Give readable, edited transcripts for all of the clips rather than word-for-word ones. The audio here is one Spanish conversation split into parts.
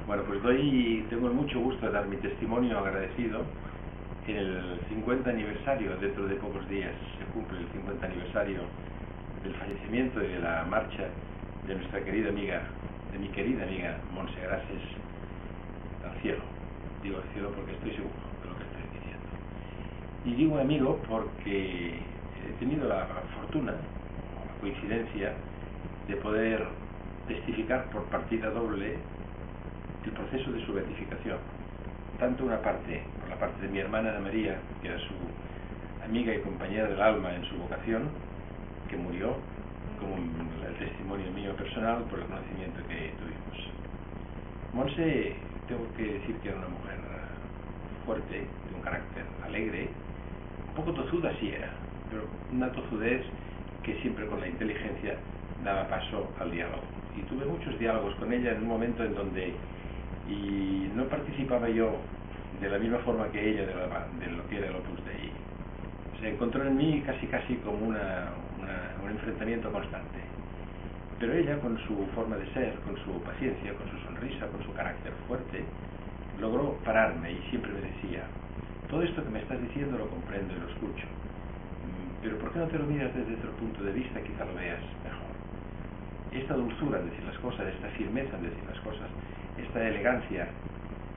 Bueno, pues tengo el mucho gusto de dar mi testimonio agradecido en el 50 aniversario. Dentro de pocos días se cumple el 50 aniversario del fallecimiento y de la marcha de nuestra querida amiga, de mi querida amiga Montse Grases, al cielo. Digo al cielo porque estoy seguro de lo que estoy diciendo. Y digo amigo porque he tenido la fortuna, o la coincidencia, de poder testificar por partida doble el proceso de su beatificación. Tanto por la parte de mi hermana Ana María, que era su amiga y compañera del alma en su vocación, que murió, como el testimonio mío personal por el conocimiento que tuvimos. Montse, tengo que decir que era una mujer fuerte, de un carácter alegre, un poco tozuda sí era, pero una tozudez que siempre con la inteligencia daba paso al diálogo. Y tuve muchos diálogos con ella en un momento en donde no participaba yo de la misma forma que ella de lo que era el Opus Dei. Se encontró en mí casi como un enfrentamiento constante. Pero ella, con su forma de ser, con su paciencia, con su sonrisa, con su carácter fuerte, logró pararme y siempre me decía: todo esto que me estás diciendo lo comprendo y lo escucho, pero ¿por qué no te lo miras desde otro punto de vista? Quizá lo veas mejor. Esta dulzura en decir las cosas, esta firmeza en decir las cosas, esta elegancia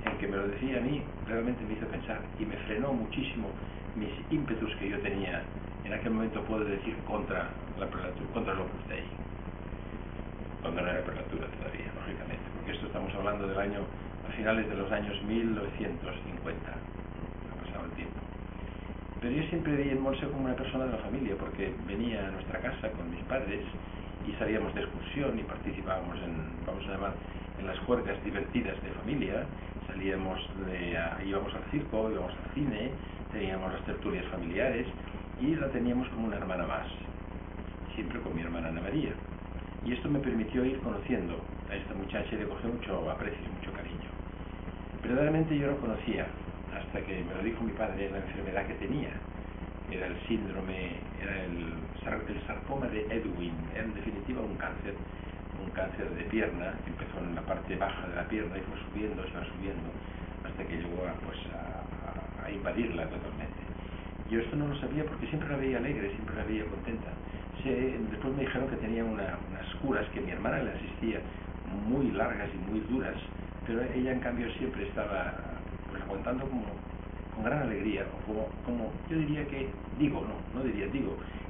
en que me lo decía a mí, realmente me hizo pensar y me frenó muchísimo mis ímpetus que yo tenía en aquel momento, puedo decir, contra el Opus Dei, cuando no era prelatura todavía, lógicamente, porque esto estamos hablando a finales de los años 1950, ha pasado el tiempo. Pero yo siempre vi en Montse como una persona de la familia, porque venía a nuestra casa con mis padres y salíamos de excursión y participábamos en las juergas divertidas de familia. Íbamos al circo, íbamos al cine, teníamos las tertulias familiares y la teníamos como una hermana más, siempre con mi hermana Ana María. Y esto me permitió ir conociendo a esta muchacha y le cogí mucho aprecio y mucho cariño. Verdaderamente yo no conocía, hasta que me lo dijo mi padre, la enfermedad que tenía. Era el síndrome, era el sarcoma de Ewing, era en definitiva un cáncer de pierna, que empezó en la parte baja de la pierna y fue subiendo, hasta que llegó a invadirla totalmente. Yo esto no lo sabía porque siempre la veía alegre, siempre la veía contenta. Después me dijeron que tenía unas curas que mi hermana le asistía, muy largas y muy duras, pero ella en cambio siempre estaba aguantando con gran alegría, como yo diría que, digo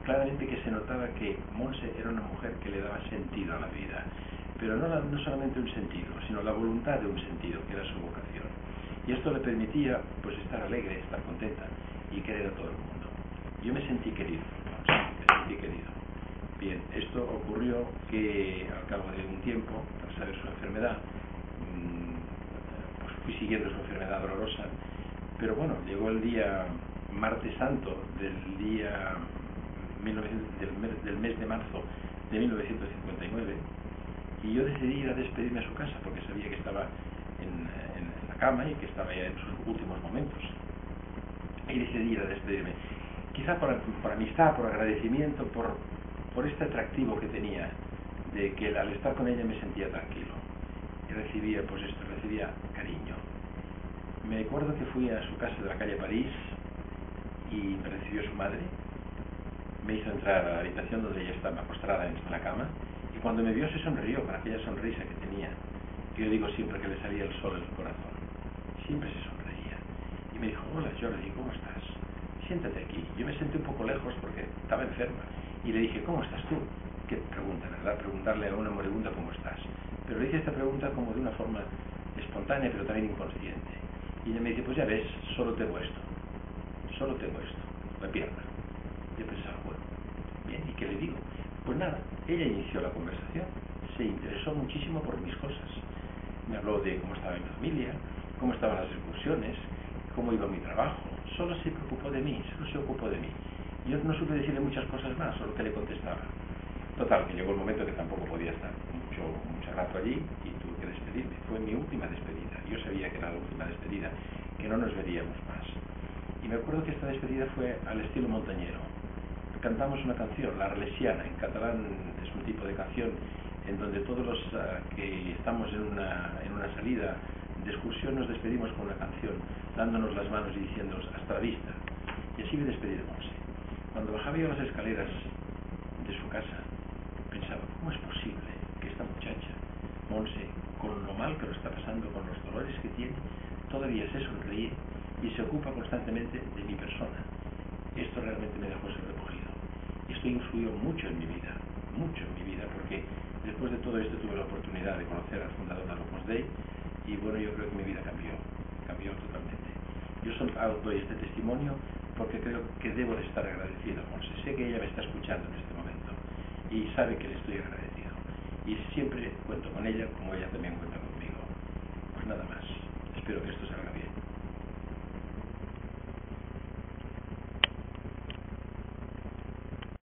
claramente que se notaba que Montse era una mujer que le daba sentido a la vida, pero no solamente un sentido, sino la voluntad de un sentido, que era su vocación. Y esto le permitía pues estar alegre, estar contenta y querer a todo el mundo. Yo me sentí querido. Bien, esto ocurrió que al cabo de un tiempo, tras saber su enfermedad, pues fui siguiendo su enfermedad dolorosa, pero bueno, llegó el día martes santo del mes de marzo de 1959 y yo decidí ir a despedirme a su casa porque sabía que estaba en la cama y que estaba ya en sus últimos momentos, y decidí ir a despedirme, quizá por amistad, por agradecimiento, por este atractivo que tenía, de que al estar con ella me sentía tranquilo y recibía cariño. Me acuerdo que fui a su casa de la calle París y me recibió su madre, me hizo entrar a la habitación donde ella estaba postrada en la cama, y cuando me vio se sonrió con aquella sonrisa que tenía, que yo digo siempre que le salía el sol en su corazón. Siempre se sonreía y me dijo: hola Jordi, ¿cómo estás? Siéntate aquí. Yo me senté un poco lejos porque estaba enferma y le dije: ¿cómo estás tú? Qué pregunta, ¿verdad? Preguntarle a una moribunda cómo estás. Pero le hice esta pregunta como de una forma espontánea pero también inconsciente. Y ella me dice: pues ya ves, solo tengo esto, la pierna. Yo pensaba, bueno, bien, ¿y qué le digo? Pues nada, ella inició la conversación, se interesó muchísimo por mis cosas. Me habló de cómo estaba mi familia, cómo estaban las excursiones, cómo iba mi trabajo. Solo se ocupó de mí. Yo no supe decirle muchas cosas más, solo que le contestaba. Total, que llegó el momento que tampoco podía estar mucho rato allí y tuve que despedirme. Fue mi última despedida. Yo sabía que era la última despedida, que no nos veríamos más. Y me acuerdo que esta despedida fue al estilo montañero. Cantamos una canción, la Arlesiana, en catalán es un tipo de canción en donde todos los que estamos en una salida de excursión nos despedimos con una canción, dándonos las manos y diciéndonos hasta la vista. Y así me despedí de Monse. Cuando bajaba yo las escaleras de su casa, pensaba, ¿cómo es posible que esta muchacha, Monse, con lo mal que lo está pasando, con los dolores que tiene, todavía se sonríe y se ocupa constantemente de mi persona? Esto realmente me dejó sobrecogido. Esto influyó mucho en mi vida, porque después de todo esto tuve la oportunidad de conocer al fundador de Opus Dei y bueno, yo creo que mi vida cambió totalmente. Yo solo doy este testimonio porque creo que debo de estar agradecido a Monse. Sé que ella me está escuchando en este momento y sabe que le estoy agradecido. Y siempre cuento con ella como ella también cuenta conmigo. Pues nada más. Espero que esto salga bien.